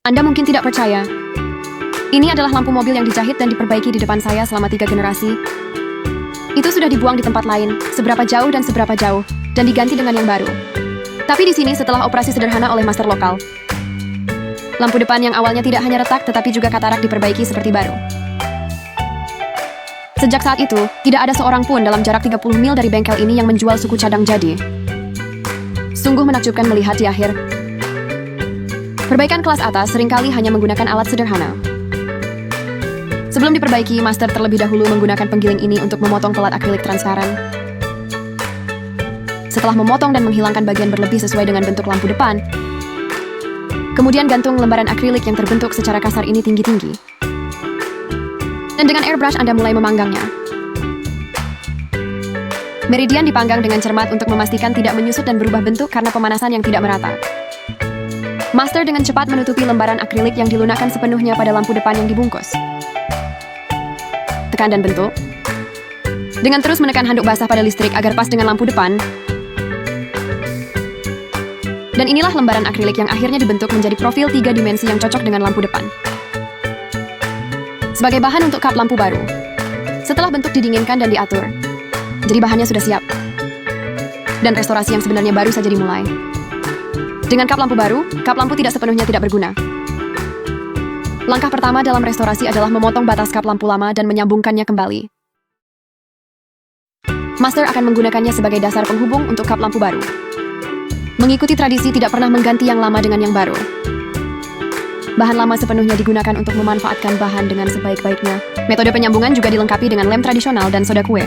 Anda mungkin tidak percaya. Ini adalah lampu mobil yang dijahit dan diperbaiki di depan saya selama 3 generasi. Itu sudah dibuang di tempat lain, seberapa jauh, dan diganti dengan yang baru. Tapi di sini setelah operasi sederhana oleh master lokal. Lampu depan yang awalnya tidak hanya retak tetapi juga katarak diperbaiki seperti baru. Sejak saat itu, tidak ada seorang pun dalam jarak 30 mil dari bengkel ini yang menjual suku cadang jadi. Sungguh menakjubkan melihat di akhir. Perbaikan kelas atas seringkali hanya menggunakan alat sederhana. Sebelum diperbaiki, master terlebih dahulu menggunakan penggiling ini untuk memotong pelat akrilik transparan. Setelah memotong dan menghilangkan bagian berlebih sesuai dengan bentuk lampu depan, kemudian gantung lembaran akrilik yang terbentuk secara kasar ini tinggi-tinggi. Dan dengan airbrush Anda mulai memanggangnya. Meridian dipanggang dengan cermat untuk memastikan tidak menyusut dan berubah bentuk karena pemanasan yang tidak merata. Master dengan cepat menutupi lembaran akrilik yang dilunakkan sepenuhnya pada lampu depan yang dibungkus. Tekan dan bentuk. Dengan terus menekan handuk basah pada listrik agar pas dengan lampu depan. Dan inilah lembaran akrilik yang akhirnya dibentuk menjadi profil 3 dimensi yang cocok dengan lampu depan. Sebagai bahan untuk kap lampu baru. Setelah bentuk didinginkan dan diatur, jadi bahannya sudah siap. Dan restorasi yang sebenarnya baru saja dimulai. Dengan kap lampu baru, kap lampu tidak sepenuhnya tidak berguna. Langkah pertama dalam restorasi adalah memotong batas kap lampu lama dan menyambungkannya kembali. Master akan menggunakannya sebagai dasar penghubung untuk kap lampu baru. Mengikuti tradisi tidak pernah mengganti yang lama dengan yang baru. Bahan lama sepenuhnya digunakan untuk memanfaatkan bahan dengan sebaik-baiknya. Metode penyambungan juga dilengkapi dengan lem tradisional dan soda kue.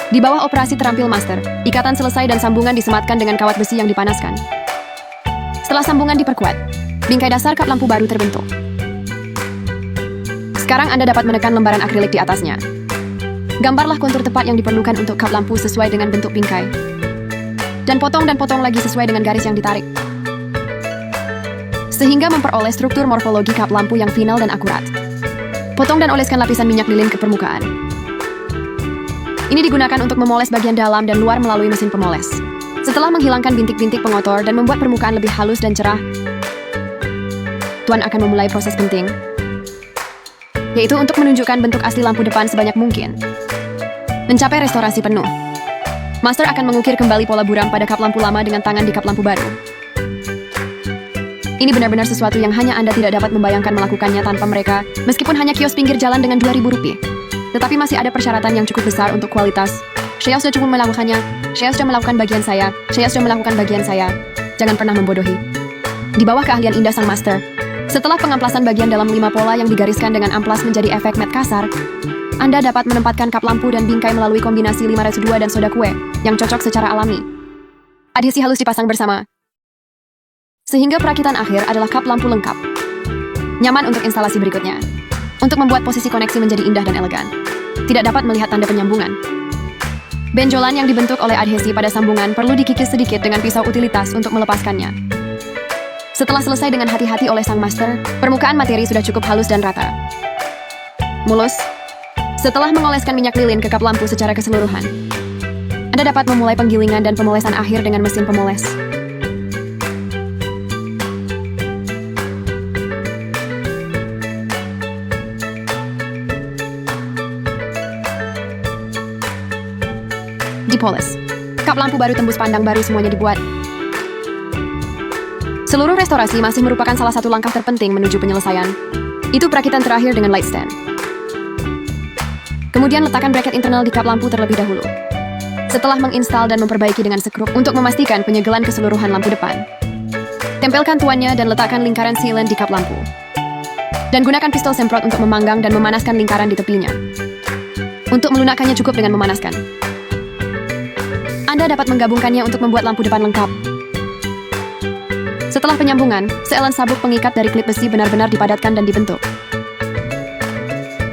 Di bawah operasi terampil master, ikatan selesai dan sambungan disematkan dengan kawat besi yang dipanaskan. Setelah sambungan diperkuat, bingkai dasar kap lampu baru terbentuk. Sekarang Anda dapat menekan lembaran akrilik di atasnya. Gambarlah kontur tepat yang diperlukan untuk kap lampu sesuai dengan bentuk bingkai. Dan potong lagi sesuai dengan garis yang ditarik. Sehingga memperoleh struktur morfologi kap lampu yang final dan akurat. Potong dan oleskan lapisan minyak lilin ke permukaan. Ini digunakan untuk memoles bagian dalam dan luar melalui mesin pemoles. Setelah menghilangkan bintik-bintik pengotor dan membuat permukaan lebih halus dan cerah, Tuan akan memulai proses penting, yaitu untuk menunjukkan bentuk asli lampu depan sebanyak mungkin. Mencapai restorasi penuh, Master akan mengukir kembali pola buram pada kap lampu lama dengan tangan di kap lampu baru. Ini benar-benar sesuatu yang hanya Anda tidak dapat membayangkan melakukannya tanpa mereka, meskipun hanya kios pinggir jalan dengan Rp2.000. Tetapi masih ada persyaratan yang cukup besar untuk kualitas. Saya sudah cukup melakukannya. Saya sudah melakukan bagian saya. Saya sudah melakukan bagian saya. Jangan pernah membodohi. Di bawah keahlian indah sang master, setelah pengamplasan bagian dalam 5 pola yang digariskan dengan amplas menjadi efek matte kasar, Anda dapat menempatkan kap lampu dan bingkai melalui kombinasi 502 dan soda kue yang cocok secara alami. Adhesi halus dipasang bersama. Sehingga perakitan akhir adalah kap lampu lengkap. Nyaman untuk instalasi berikutnya. Untuk membuat posisi koneksi menjadi indah dan elegan. Tidak dapat melihat tanda penyambungan. Benjolan yang dibentuk oleh adhesi pada sambungan perlu dikikis sedikit dengan pisau utilitas untuk melepaskannya. Setelah selesai dengan hati-hati oleh sang master, permukaan materi sudah cukup halus dan rata. Mulus. Setelah mengoleskan minyak lilin ke kap lampu secara keseluruhan, Anda dapat memulai penggilingan dan pemolesan akhir dengan mesin pemoles. Dipoles. Kap lampu baru tembus pandang baru semuanya dibuat. Seluruh restorasi masih merupakan salah satu langkah terpenting menuju penyelesaian. Itu perakitan terakhir dengan light stand. Kemudian letakkan bracket internal di kap lampu terlebih dahulu. Setelah menginstal dan memperbaiki dengan sekrup untuk memastikan penyegelan keseluruhan lampu depan. Tempelkan tuannya dan letakkan lingkaran sealant di kap lampu. Dan gunakan pistol semprot untuk memanggang dan memanaskan lingkaran di tepinya. Untuk melunakkannya cukup dengan memanaskan. Anda dapat menggabungkannya untuk membuat lampu depan lengkap. Setelah penyambungan, seelan sabuk pengikat dari klip besi benar-benar dipadatkan dan dibentuk.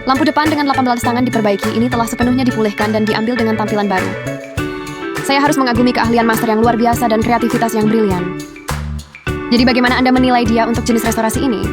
Lampu depan dengan 18 tangan diperbaiki ini telah sepenuhnya dipulihkan dan diambil dengan tampilan baru. Saya harus mengagumi keahlian master yang luar biasa dan kreativitas yang brilian. Jadi bagaimana Anda menilai dia untuk jenis restorasi ini?